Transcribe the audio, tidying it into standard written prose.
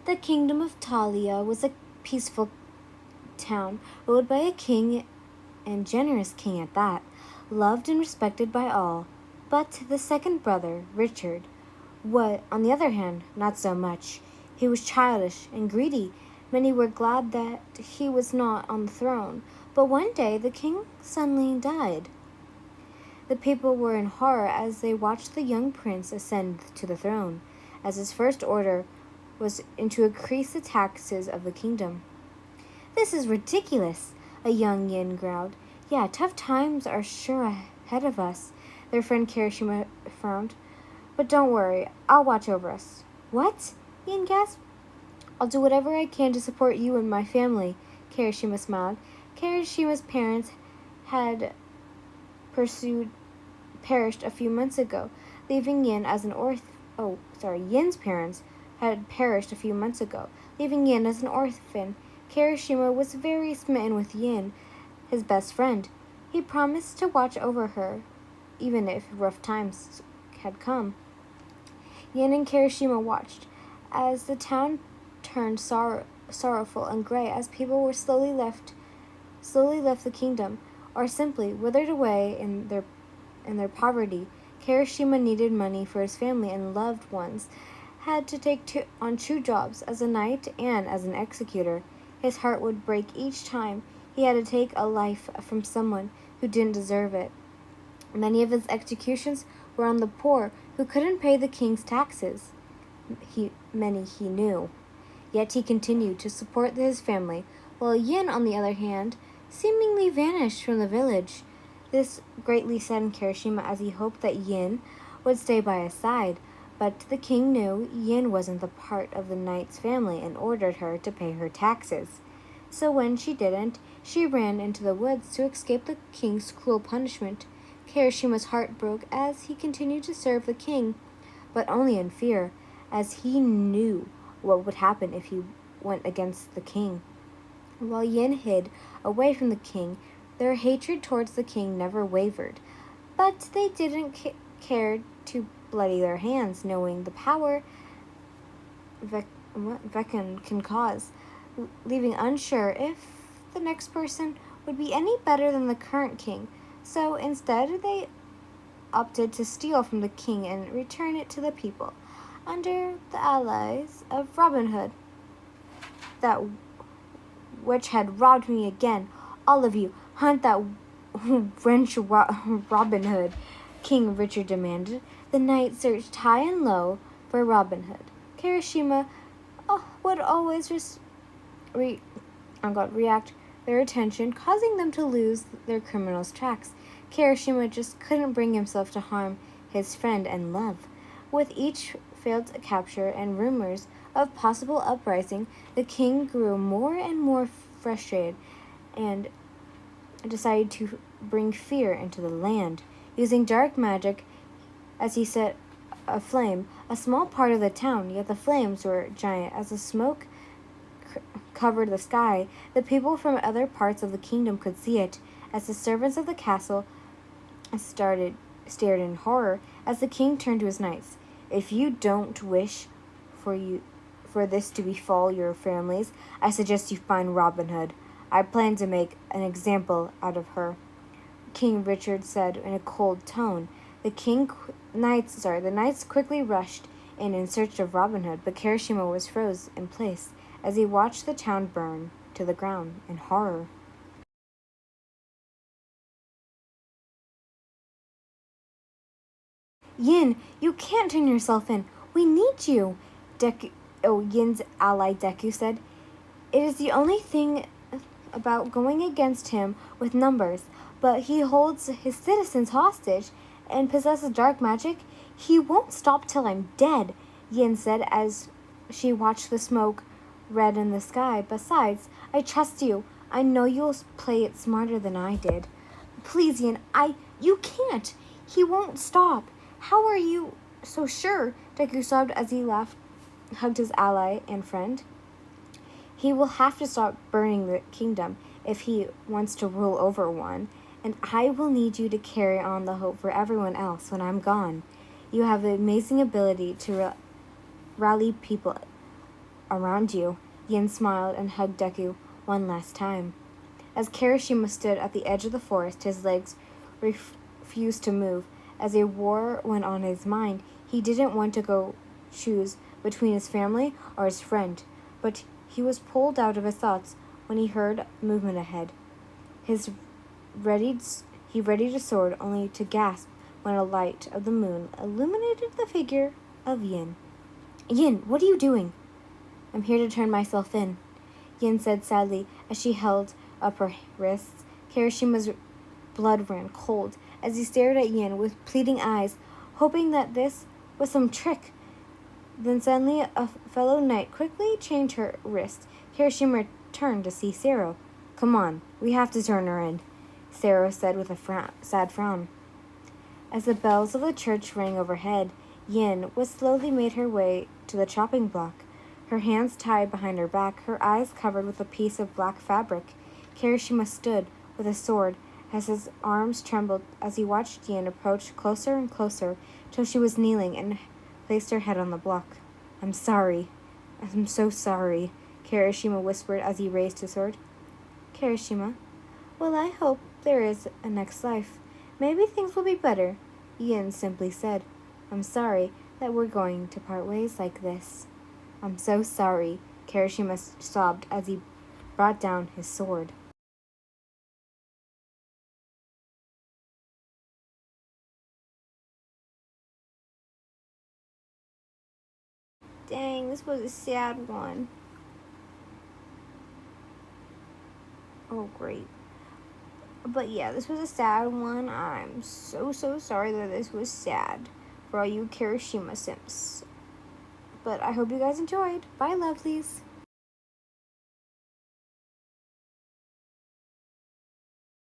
The kingdom of Talia was a peaceful town ruled by a king, and generous king at that, loved and respected by all. But the second brother, Richard, was, on the other hand, not so much. He was childish and greedy. Many were glad that he was not on the throne. But one day the king suddenly died. The people were in horror as they watched the young prince ascend to the throne, as his first order was to increase the taxes of the kingdom. "This is ridiculous," a young yin growled. "Yeah, tough times are sure ahead of us," their friend Kirishima frowned. "But don't worry, I'll watch over us." "What?" Yin gasped. "I'll do whatever I can to support you and my family," Kirishima smiled. Kirishima's parents had perished a few months ago, leaving Yin as an Yin's parents had perished a few months ago, leaving Yin as an orphan. Kirishima was very smitten with Yin, his best friend. He promised to watch over her, even if rough times had come. Yin and Kirishima watched as the town turned sorrowful and gray as people were slowly left the kingdom, or simply withered away in their poverty. Kirishima needed money for his family and loved ones, had to take on two jobs, as a knight and as an executor. His heart would break each time he had to take a life from someone who didn't deserve it. Many of his executions were on the poor who couldn't pay the king's taxes. Many he knew. Yet he continued to support his family, while Yin, on the other hand, seemingly vanished from the village. This greatly saddened Kirishima, as he hoped that Yin would stay by his side. But the king knew Yin wasn't the part of the knight's family and ordered her to pay her taxes. So when she didn't, she ran into the woods to escape the king's cruel punishment. Kirishima's heart broke as he continued to serve the king, but only in fear, as he knew what would happen if he went against the king. While Yin hid away from the king, their hatred towards the king never wavered. But they didn't care to bloody their hands, knowing the power Vekan can cause, leaving unsure if the next person would be any better than the current king. So instead, they opted to steal from the king and return it to the people, under the allies of Robin Hood. "That witch had robbed me again. All of you, hunt that wretch Robin Hood," King Richard demanded. The knight searched high and low for Robin Hood. Kirishima would always react their attention, causing them to lose their criminal's tracks. Kirishima just couldn't bring himself to harm his friend and love. With each failed capture and rumors of possible uprising, the king grew more and more frustrated and decided to bring fear into the land. Using dark magic, as he set aflame a small part of the town, yet the flames were giant. As the smoke covered the sky, the people from other parts of the kingdom could see it. As the servants of the castle stared in horror, as the king turned to his knights. "If you don't wish for this to befall your families, I suggest you find Robin Hood. I plan to make an example out of her," King Richard said in a cold tone. The knights quickly rushed in search of Robin Hood, but Kirishima was froze in place as he watched the town burn to the ground in horror. "Yin, you can't turn yourself in. We need you," Yin's ally Deku said. "It is the only thing about going against him with numbers, but he holds his citizens hostage and possesses dark magic. He won't stop till I'm dead," Yin said as she watched the smoke red in the sky. "Besides, I trust you. I know you'll play it smarter than I did." "Please, Yin, you can't. He won't stop. How are you so sure?" Deku sobbed as he hugged his ally and friend. "He will have to stop burning the kingdom if he wants to rule over one, and I will need you to carry on the hope for everyone else when I'm gone. You have the amazing ability to rally people around you. Yin smiled and hugged Deku one last time. As Kirishima stood at the edge of the forest, his legs refused to move. As a war went on in his mind, he didn't want to go choose between his family or his friend, but he was pulled out of his thoughts when he heard movement ahead. He readied his sword, only to gasp when a light of the moon illuminated the figure of Yin. Yin, what are you doing? I'm here to turn myself in, Yin said sadly as she held up her wrists. Kirishima's blood ran cold as he stared at Yin with pleading eyes, hoping that this was some trick. Then suddenly a fellow knight quickly changed her wrist. Kirishima turned to see Sero. Come on, we have to turn her in, Sero said with a sad frown. As the bells of the church rang overhead, Yin was slowly made her way to the chopping block. Her hands tied behind her back, her eyes covered with a piece of black fabric. Kirishima stood with a sword as his arms trembled as he watched Yin approach closer and closer till she was kneeling and placed her head on the block. I'm sorry. I'm so sorry, Kirishima whispered as he raised his sword. Kirishima, well, I hope there is a next life. Maybe things will be better, Yin simply said. I'm sorry that we're going to part ways like this. I'm so sorry, Kirishima sobbed as he brought down his sword. Dang, this was a sad one. Oh, great. But yeah, this was a sad one. I'm so sorry that this was sad for all you Kirishima simps. But I hope you guys enjoyed. Bye, lovelies.